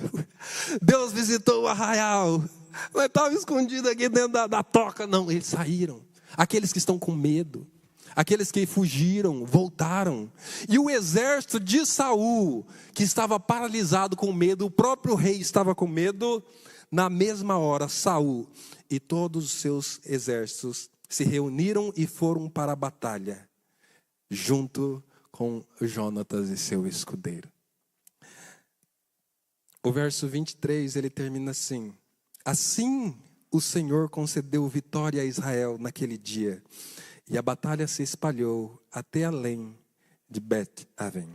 Deus visitou o arraial, mas estava escondido aqui dentro da toca. Não, eles saíram. Aqueles que estão com medo. Aqueles que fugiram, voltaram. E o exército de Saul, que estava paralisado com medo, o próprio rei estava com medo. Na mesma hora, Saul e todos os seus exércitos se reuniram e foram para a batalha, junto com Jonatas e seu escudeiro. O verso 23, ele termina assim: assim o Senhor concedeu vitória a Israel naquele dia. E a batalha se espalhou até além de Bet-Aven.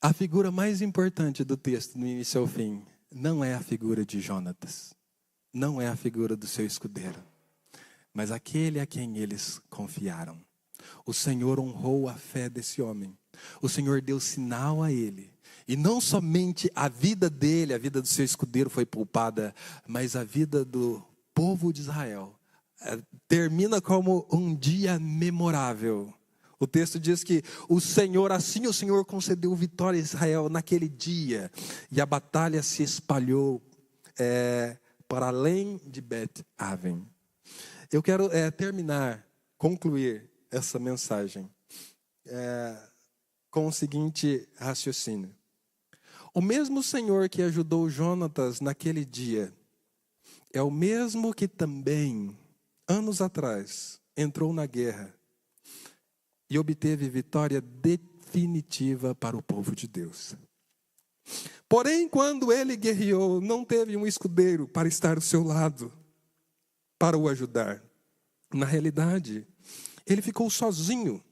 A figura mais importante do texto, do início ao fim, não é a figura de Jonatas. Não é a figura do seu escudeiro. Mas aquele a quem eles confiaram. O Senhor honrou a fé desse homem. O Senhor deu sinal a ele. E não somente a vida dele, a vida do seu escudeiro foi poupada, mas a vida do povo de Israel termina como um dia memorável. O texto diz que o Senhor concedeu vitória a Israel naquele dia. E a batalha se espalhou para além de Bet-Aven. Eu quero concluir essa mensagem com o seguinte raciocínio. O mesmo Senhor que ajudou Jonatas naquele dia, é o mesmo que também, anos atrás, entrou na guerra e obteve vitória definitiva para o povo de Deus. Porém, quando ele guerreou, não teve um escudeiro para estar ao seu lado, para o ajudar. Na realidade, ele ficou sozinho,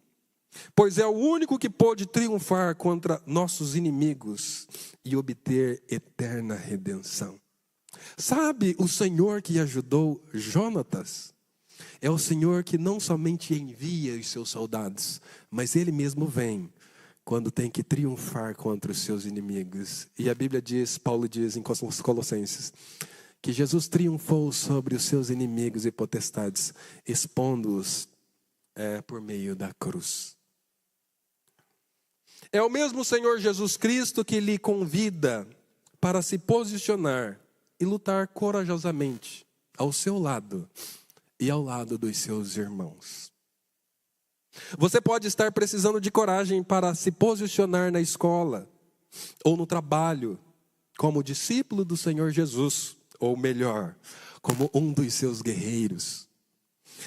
pois é o único que pôde triunfar contra nossos inimigos e obter eterna redenção. Sabe, o Senhor que ajudou Jonatas é o Senhor que não somente envia os seus soldados, mas ele mesmo vem quando tem que triunfar contra os seus inimigos. E a Bíblia diz, Paulo diz em Colossenses, que Jesus triunfou sobre os seus inimigos e potestades, expondo-os por meio da cruz. É o mesmo Senhor Jesus Cristo que lhe convida para se posicionar e lutar corajosamente ao seu lado e ao lado dos seus irmãos. Você pode estar precisando de coragem para se posicionar na escola ou no trabalho como discípulo do Senhor Jesus. Ou melhor, como um dos seus guerreiros.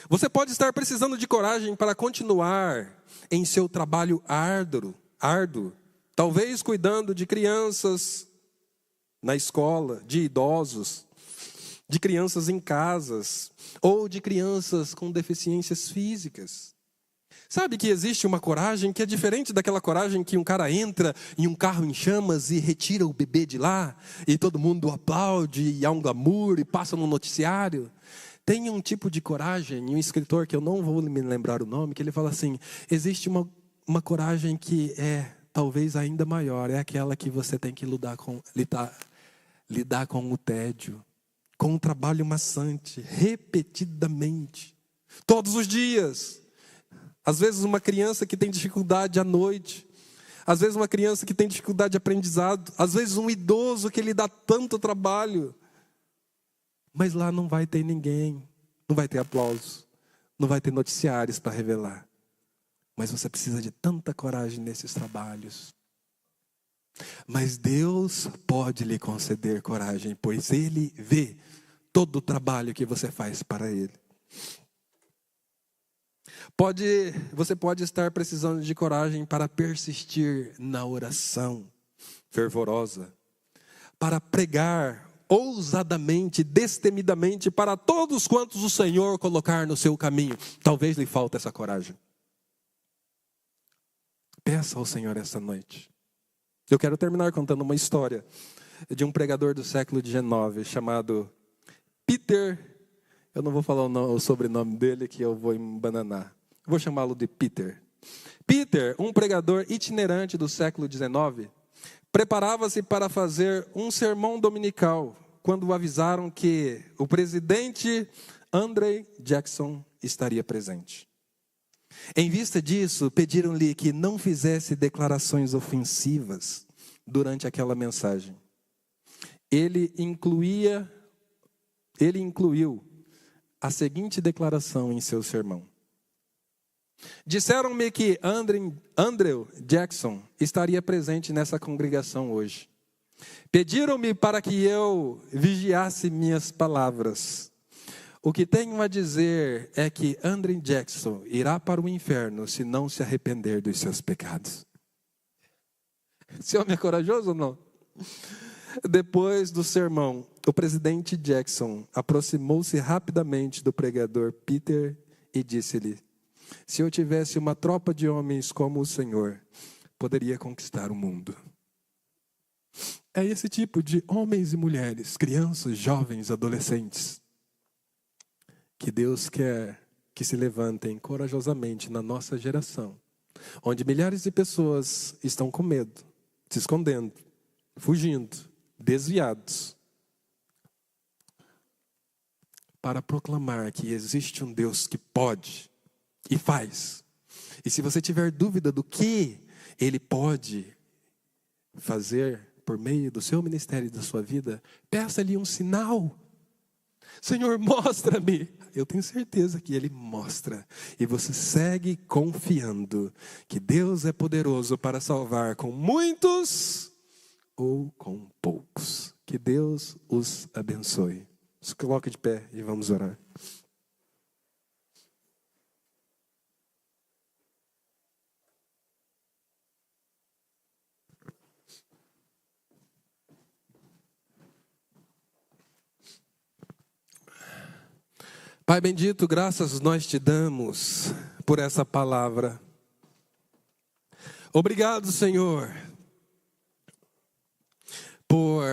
Você pode estar precisando de coragem para continuar em seu trabalho árduo, talvez cuidando de crianças na escola, de idosos, de crianças em casas, ou de crianças com deficiências físicas. Sabe que existe uma coragem que é diferente daquela coragem que um cara entra em um carro em chamas e retira o bebê de lá, e todo mundo aplaude, e há um glamour, e passa no noticiário. Tem um tipo de coragem, e um escritor que eu não vou me lembrar o nome, que ele fala assim, existe uma coragem que é talvez ainda maior, é aquela que você tem que lidar com o tédio, com o trabalho maçante, repetidamente, todos os dias. Às vezes uma criança que tem dificuldade à noite, às vezes uma criança que tem dificuldade de aprendizado, às vezes um idoso que lhe dá tanto trabalho. Mas lá não vai ter ninguém, não vai ter aplausos, não vai ter noticiários para revelar. Mas você precisa de tanta coragem nesses trabalhos. Mas Deus pode lhe conceder coragem, pois Ele vê todo o trabalho que você faz para Ele. Você pode estar precisando de coragem para persistir na oração fervorosa, para pregar ousadamente, destemidamente para todos quantos o Senhor colocar no seu caminho. Talvez lhe falte essa coragem. Peça ao Senhor essa noite. Eu quero terminar contando uma história de um pregador do século XIX chamado Peter. Eu não vou falar o sobrenome dele que eu vou embananar. Vou chamá-lo de Peter. Peter, um pregador itinerante do século XIX, preparava-se para fazer um sermão dominical, quando o avisaram que o presidente Andrew Jackson estaria presente. Em vista disso, pediram-lhe que não fizesse declarações ofensivas durante aquela mensagem. Ele incluiu a seguinte declaração em seu sermão. Disseram-me que Andrew Jackson estaria presente nessa congregação hoje. Pediram-me para que eu vigiasse minhas palavras. O que tenho a dizer é que Andrew Jackson irá para o inferno se não se arrepender dos seus pecados. Esse homem é corajoso ou não? Depois do sermão, o presidente Jackson aproximou-se rapidamente do pregador Peter e disse-lhe: se eu tivesse uma tropa de homens como o Senhor, poderia conquistar o mundo. É esse tipo de homens e mulheres, crianças, jovens, adolescentes, que Deus quer que se levantem corajosamente na nossa geração, onde milhares de pessoas estão com medo, se escondendo, fugindo, desviados, para proclamar que existe um Deus que pode e faz. E se você tiver dúvida do que Ele pode fazer por meio do seu ministério e da sua vida, peça-lhe um sinal. Senhor, mostra-me. Eu tenho certeza que Ele mostra. E você segue confiando que Deus é poderoso para salvar com muitos ou com poucos. Que Deus os abençoe. Se coloque de pé e vamos orar. Pai bendito, graças nós te damos por essa palavra. Obrigado, Senhor, por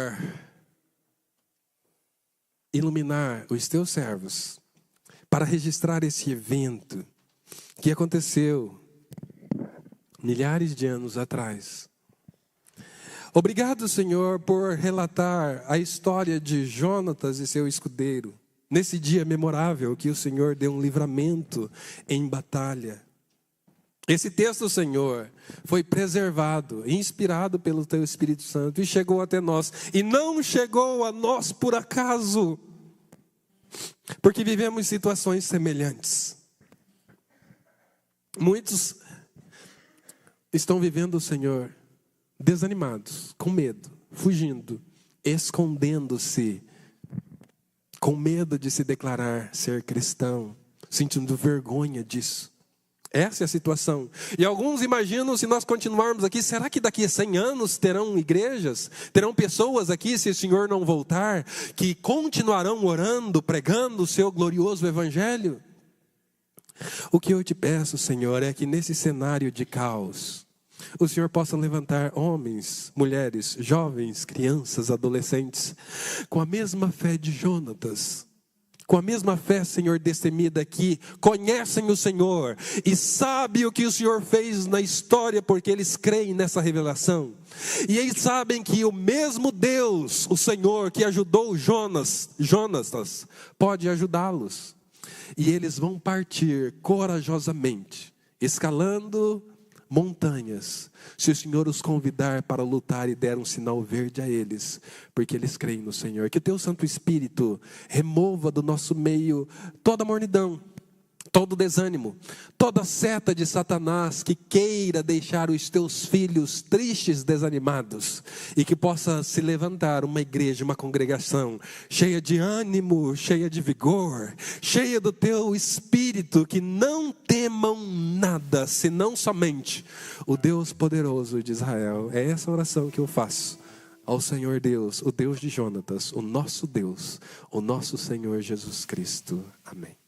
iluminar os teus servos para registrar esse evento que aconteceu milhares de anos atrás. Obrigado, Senhor, por relatar a história de Jonatas e seu escudeiro. Nesse dia memorável que o Senhor deu um livramento em batalha. Esse texto, Senhor, foi preservado, inspirado pelo Teu Espírito Santo e chegou até nós. E não chegou a nós por acaso, porque vivemos situações semelhantes. Muitos estão vivendo, Senhor, desanimados, com medo, fugindo, escondendo-se, com medo de se declarar ser cristão, sentindo vergonha disso. Essa é a situação. E alguns imaginam, se nós continuarmos aqui, será que daqui a 100 anos terão igrejas? Terão pessoas aqui, se o Senhor não voltar, que continuarão orando, pregando o seu glorioso evangelho? O que eu te peço, Senhor, é que nesse cenário de caos, o Senhor possa levantar homens, mulheres, jovens, crianças, adolescentes, com a mesma fé de Jonatas, com a mesma fé, Senhor, destemida, que conhecem o Senhor e sabem o que o Senhor fez na história, porque eles creem nessa revelação. E eles sabem que o mesmo Deus, o Senhor, que ajudou Jonas, pode ajudá-los. E eles vão partir corajosamente, escalando montanhas, se o Senhor os convidar para lutar e der um sinal verde a eles, porque eles creem no Senhor. Que o teu Santo Espírito remova do nosso meio toda mornidão, todo desânimo, toda seta de Satanás que queira deixar os teus filhos tristes, desanimados, e que possa se levantar uma igreja, uma congregação cheia de ânimo, cheia de vigor, cheia do teu Espírito, que não temam nada, senão somente o Deus poderoso de Israel. É essa oração que eu faço ao Senhor Deus, o Deus de Jonatas, o nosso Deus, o nosso Senhor Jesus Cristo. Amém.